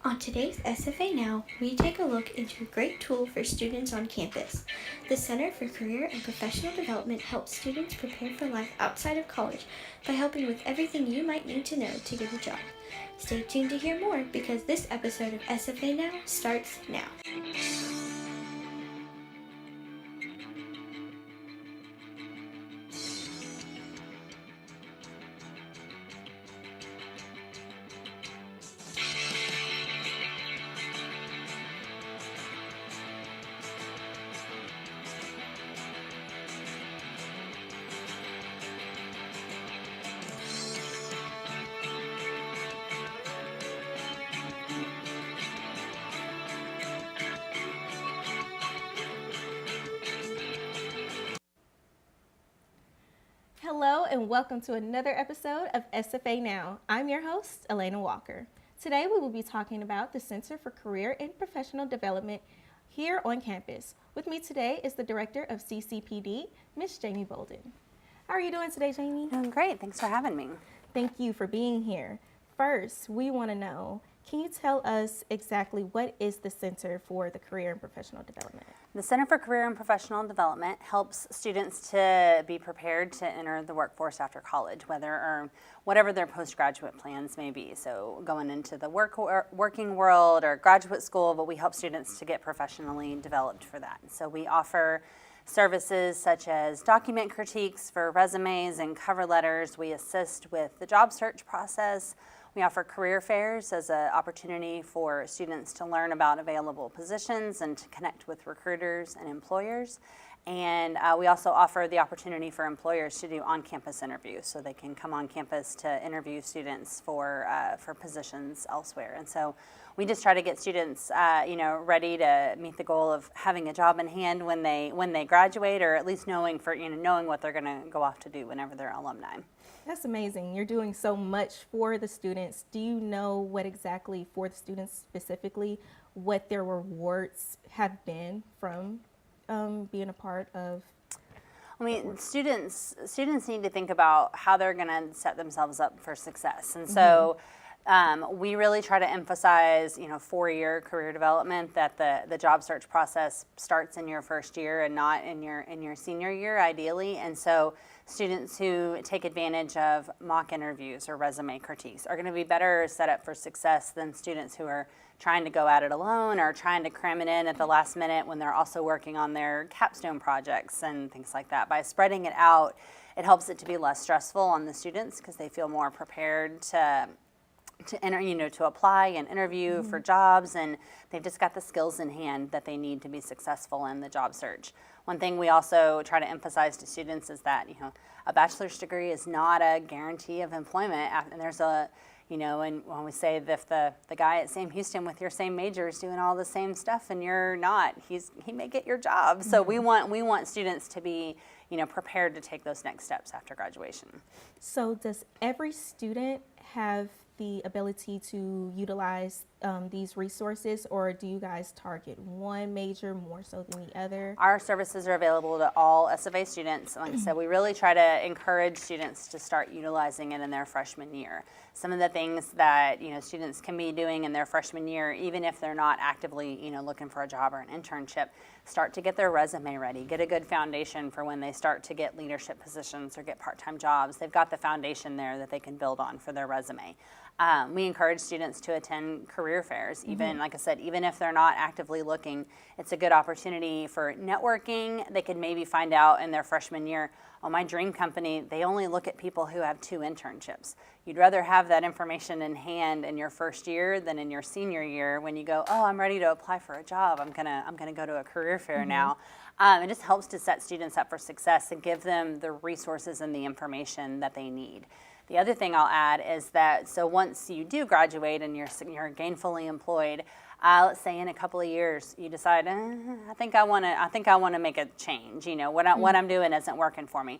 On today's SFA Now, we take a look into a great tool for students on campus. The Center for Career and Professional Development helps students prepare for life outside of college by helping with everything you might need to know to get a job. Stay tuned to hear more because this episode of SFA Now starts now. Hello and welcome to another episode of SFA Now. I'm your host, Elena Walker. Today we will be talking about the Center for Career and Professional Development here on campus. With me today is the Director of CCPD, Ms. Jamie Bolden. How are you doing today, Jamie? Doing great. Thanks for having me. Thank you for being here. First, we want to know, can you tell us exactly what is the Center for the Career and Professional Development? The Center for Career and Professional Development helps students to be prepared to enter the workforce after college, whatever their postgraduate plans may be. So going into the working world or graduate school, but we help students to get professionally developed for that. So we offer services such as document critiques for resumes and cover letters. We assist with the job search process. We offer career fairs as an opportunity for students to learn about available positions and to connect with recruiters and employers. And we also offer the opportunity for employers to do on-campus interviews, so they can come on campus to interview students for positions elsewhere. And so we just try to get students, ready to meet the goal of having a job in hand when they graduate, or at least knowing what they're going to go off to do whenever they're alumni. That's amazing. You're doing so much for the students. Do you know what exactly, for the students specifically, what their rewards have been from being a part of? I mean, students need to think about how they're going to set themselves up for success. And so we really try to emphasize, 4-year career development, that the job search process starts in your first year and not in your senior year, ideally. And so students who take advantage of mock interviews or resume critiques are going to be better set up for success than students who are trying to go at it alone or trying to cram it in at the last minute when they're also working on their capstone projects and things like that. By spreading it out, it helps it to be less stressful on the students because they feel more prepared to enter, to apply and interview for jobs, and they've just got the skills in hand that they need to be successful in the job search. One thing we also try to emphasize to students is that, a bachelor's degree is not a guarantee of employment. And there's and when we say that if the guy at Sam Houston with your same major is doing all the same stuff and you're not, he may get your job. So we want students to be, prepared to take those next steps after graduation. So does every student have the ability to utilize these resources, or do you guys target one major more so than the other? Our services are available to all SFA students. Like I said, we really try to encourage students to start utilizing it in their freshman year. Some of the things that students can be doing in their freshman year, even if they're not actively looking for a job or an internship, start to get their resume ready, get a good foundation for when they start to get leadership positions or get part-time jobs. They've got the foundation there that they can build on for their resume. We encourage students to attend career fairs, even like I said, even if they're not actively looking. It's a good opportunity for networking. They could maybe find out in their freshman year, my dream company, they only look at people who have 2 internships. You'd rather have that information in hand in your first year than in your senior year when you go, I'm ready to apply for a job. I'm gonna go to a career fair now. It just helps to set students up for success and give them the resources and the information that they need. The other thing I'll add is that, so once you do graduate and you're gainfully employed, let's say in a couple of years you decide, I think I want to make a change. What I'm doing isn't working for me.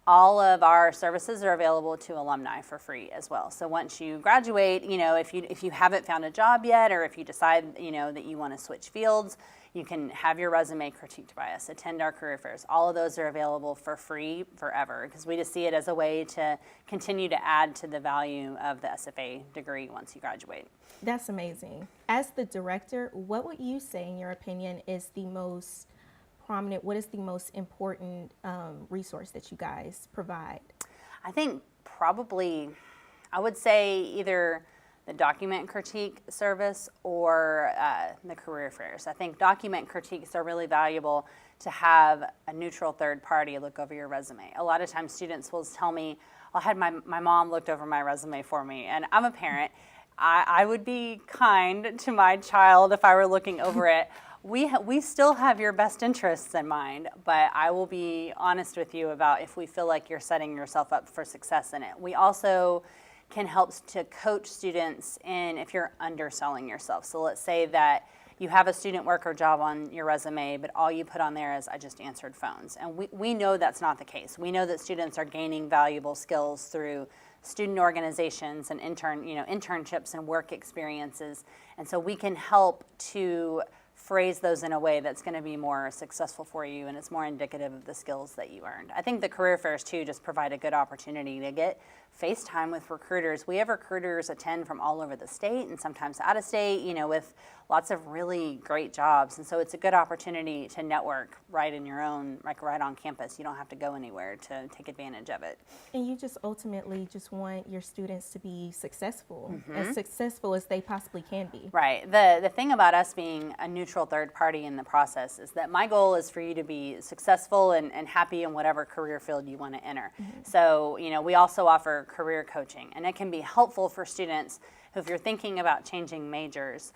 All of our services are available to alumni for free as well. So once you graduate, if you haven't found a job yet, or if you decide that you want to switch fields, You can have your resume critiqued by us, attend our career fairs. All of those are available for free forever because we just see it as a way to continue to add to the value of the SFA degree once you graduate. That's amazing. As the director, what would you say, in your opinion, is the most prominent, what is the most important resource that you guys provide? I think probably, I would say either the document critique service or the career fairs. I think document critiques are really valuable to have a neutral third party look over your resume. A lot of times students will tell me, I had my mom looked over my resume for me, and I'm a parent. I would be kind to my child if I were looking over it. We still have your best interests in mind, but I will be honest with you about if we feel like you're setting yourself up for success in it. We also can help to coach students in if you're underselling yourself. So let's say that you have a student worker job on your resume, but all you put on there is, I just answered phones. And we know that's not the case. We know that students are gaining valuable skills through student organizations and internships and work experiences. And so we can help to phrase those in a way that's going to be more successful for you and it's more indicative of the skills that you earned. I think the career fairs too just provide a good opportunity to get face time with recruiters. We have recruiters attend from all over the state and sometimes out of state, with lots of really great jobs. And so it's a good opportunity to network right in your own, like right on campus. You don't have to go anywhere to take advantage of it. And you just ultimately just want your students to be successful, as successful as they possibly can be. Right. The thing about us being a neutral third party in the process is that my goal is for you to be successful and happy in whatever career field you want to enter. So, we also offer career coaching, and it can be helpful for students who, if you're thinking about changing majors,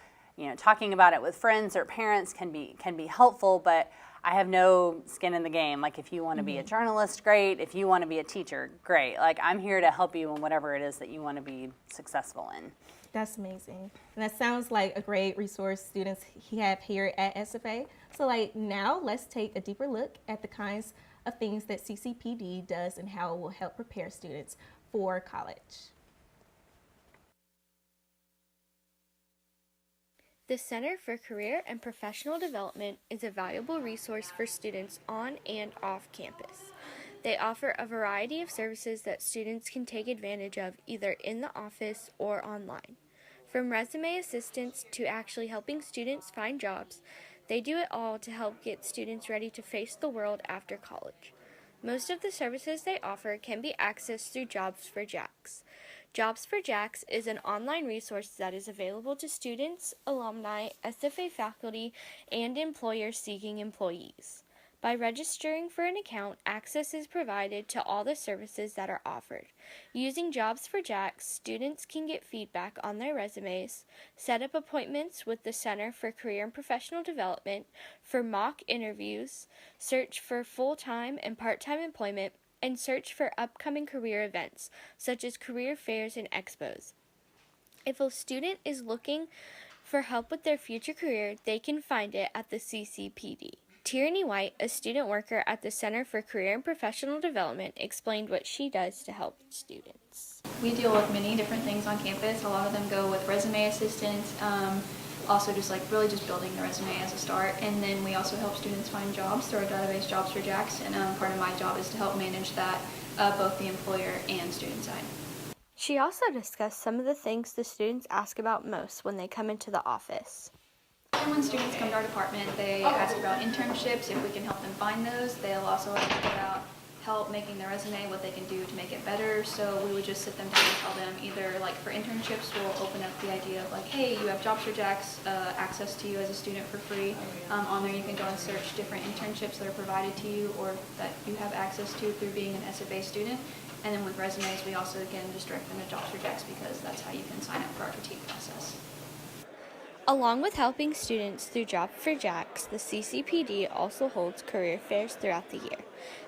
talking about it with friends or parents can be helpful, but I have no skin in the game. Like if you want to be a journalist, great. If you want to be a teacher, great. Like I'm here to help you in whatever it is that you want to be successful in. That's amazing. And that sounds like a great resource students have here at SFA. So now let's take a deeper look at the kinds of things that CCPD does and how it will help prepare students for college. The Center for Career and Professional Development is a valuable resource for students on and off campus. They offer a variety of services that students can take advantage of either in the office or online. From resume assistance to actually helping students find jobs, they do it all to help get students ready to face the world after college. Most of the services they offer can be accessed through Jobs for Jacks. Jobs for Jacks is an online resource that is available to students, alumni, SFA faculty, and employers seeking employees. By registering for an account, access is provided to all the services that are offered. Using Jobs for Jacks, students can get feedback on their resumes, set up appointments with the Center for Career and Professional Development for mock interviews, search for full-time and part-time employment, and search for upcoming career events, such as career fairs and expos. If a student is looking for help with their future career, they can find it at the CCPD. Tierney White, a student worker at the Center for Career and Professional Development, explained what she does to help students. We deal with many different things on campus. A lot of them go with resume assistance, also just really just building the resume as a start. And then we also help students find jobs through our database Jobs for Jacks, and part of my job is to help manage that, both the employer and student side. She also discussed some of the things the students ask about most when they come into the office. And when students come to our department, they ask about internships, if we can help them find those. They'll also ask about help making their resume, what they can do to make it better. So we would just sit them down and tell them either for internships, we'll open up the idea of hey, you have Jobs for Jacks access to you as a student for free. On there you can go and search different internships that are provided to you or that you have access to through being an SFA student. And then with resumes, we also again just direct them to Jobs for Jacks because that's how you can sign up for our critique process. Along with helping students through Jobs for Jacks, the CCPD also holds career fairs throughout the year.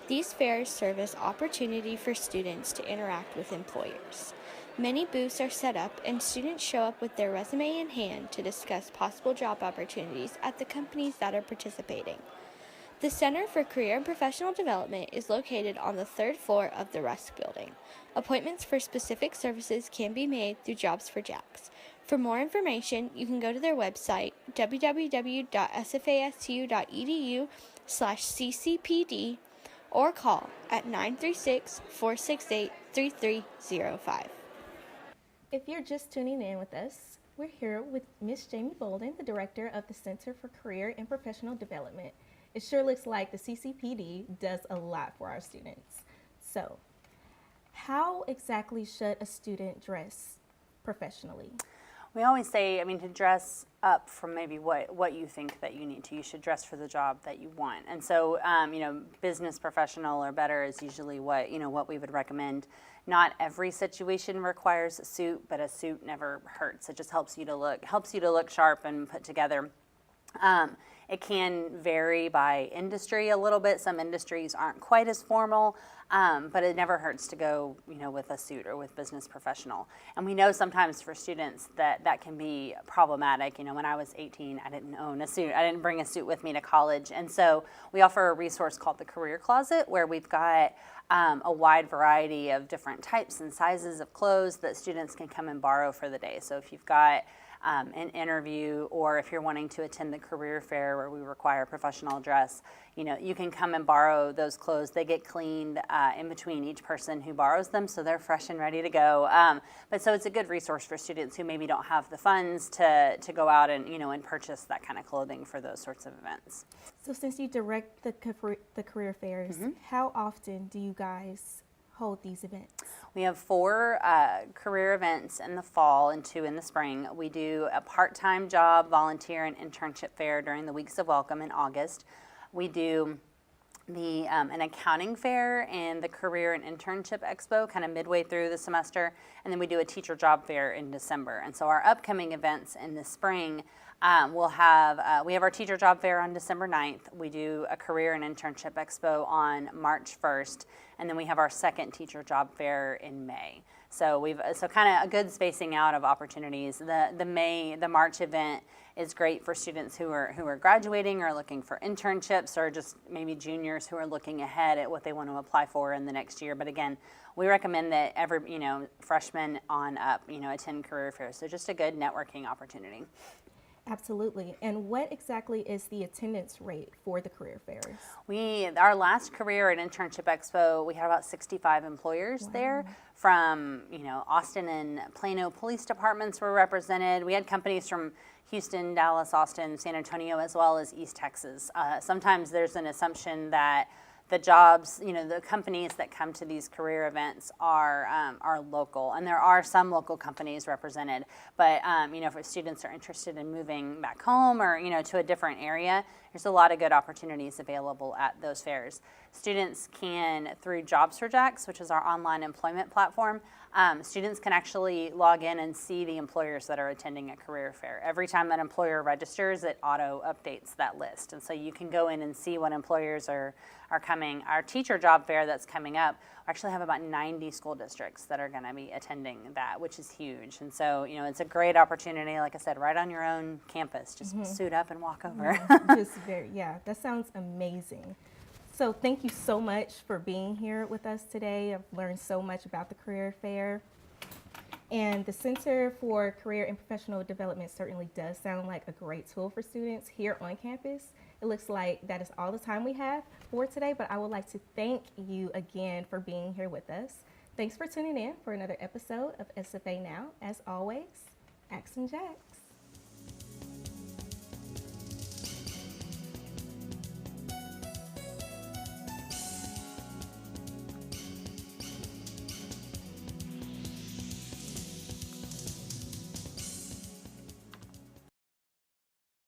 These fairs serve as opportunity for students to interact with employers. Many booths are set up and students show up with their resume in hand to discuss possible job opportunities at the companies that are participating. The Center for Career and Professional Development is located on the 3rd floor of the Rusk Building. Appointments for specific services can be made through Jobs for Jacks. For more information, you can go to their website, www.sfastu.edu/ccpd, or call at 936-468-3305. If you're just tuning in with us, we're here with Miss Jamie Bolden, the Director of the Center for Career and Professional Development. It sure looks like the CCPD does a lot for our students. So, how exactly should a student dress professionally? We always say, to dress up from maybe what you think that you need to. You should dress for the job that you want. And so, business professional or better is usually what we would recommend. Not every situation requires a suit, but a suit never hurts. It just helps you to look sharp and put together. It can vary by industry a little bit. Some industries aren't quite as formal, but it never hurts to go, with a suit or with business professional. And we know sometimes for students that can be problematic. When I was 18, I didn't own a suit. I didn't bring a suit with me to college. And so we offer a resource called the Career Closet, where we've got a wide variety of different types and sizes of clothes that students can come and borrow for the day. So if you've got an interview, or if you're wanting to attend the career fair where we require professional dress, you can come and borrow those clothes. They get cleaned in between each person who borrows them, so they're fresh and ready to go. But so it's a good resource for students who maybe don't have the funds to go out and and purchase that kind of clothing for those sorts of events. So since you direct the career fairs, how often do you guys hold these events? We have 4 career events in the fall and 2 in the spring. We do a part-time job, volunteer, and internship fair during the weeks of welcome in August. We do an accounting fair and the career and internship expo kind of midway through the semester, and then we do a teacher job fair in December. And so our upcoming events in the spring, we have our teacher job fair on December 9th. We do a career and internship expo on March 1st, and then we have our second teacher job fair in May. So kind of a good spacing out of opportunities. The March event is great for students who are graduating or looking for internships, or just maybe juniors who are looking ahead at what they want to apply for in the next year. But again, we recommend that every freshman on up attend career fairs. So just a good networking opportunity. Absolutely. And what exactly is the attendance rate for the career fairs? Our last career and internship expo, we had about 65 employers there from, Austin and Plano police departments were represented. We had companies from Houston, Dallas, Austin, San Antonio, as well as East Texas. Sometimes there's an assumption that the jobs, the companies that come to these career events are local, and there are some local companies represented. But if students are interested in moving back home or to a different area, there's a lot of good opportunities available at those fairs. Students can, through JobsForJax, which is our online employment platform, students can actually log in and see the employers that are attending a career fair. Every time that employer registers, it auto updates that list, and so you can go in and see what employers are coming. Our teacher job fair that's coming up, we actually have about 90 school districts that are going to be attending that, which is huge. And so it's a great opportunity, like I said, right on your own campus. Just suit up and walk over. That sounds amazing. So thank you so much for being here with us today. I've learned so much about the career fair. And the Center for Career and Professional Development certainly does sound like a great tool for students here on campus. It looks like that is all the time we have for today, but I would like to thank you again for being here with us. Thanks for tuning in for another episode of SFA Now. As always, Axe and Jacks.